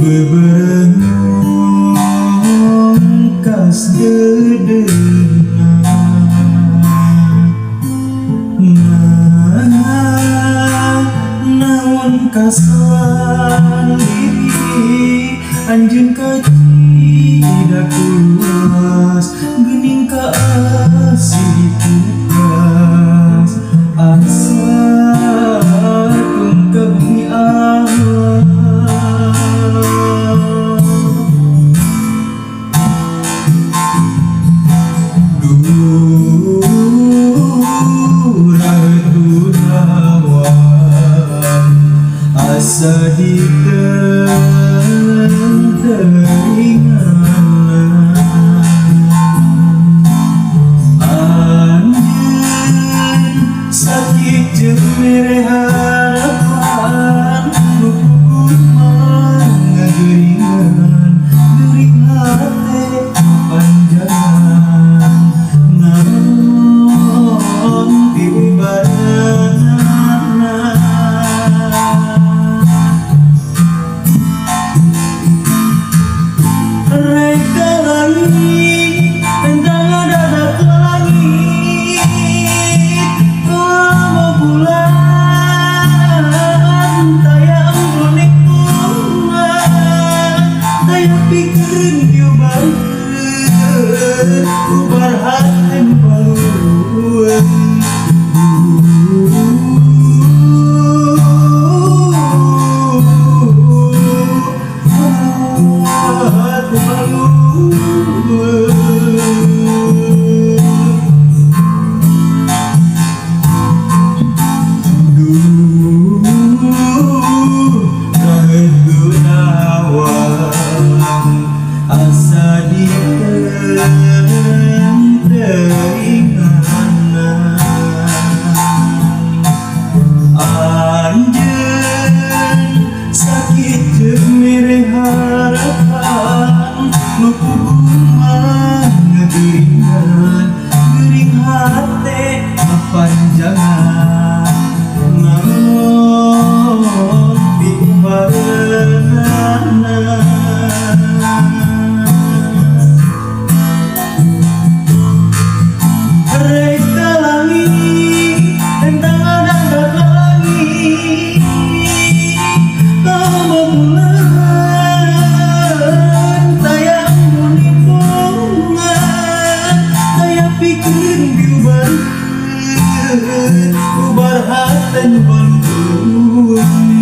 beberenang kas naon kasalan diri anjeun kaci da kuas geuning ka asih dipukas asa ke bumi Allah asa diteringan anjeun sakit jeung mere harapan nu kumaha ngageuringan geuring hate panjangan naon timbanganna reka langit tentang ada ke langit mau bulan tayang bonek bunga tayang pikirin dia banget ubar hati baluan asa diteringan anjeun sakit jeung mere harapan nu kumaha ngageuringan geuring hate panjangan naon timbanganna reka langit tentang ada ke langit mau bulan tayang bonek bunga tayang pikirin biuban ubar hati baluan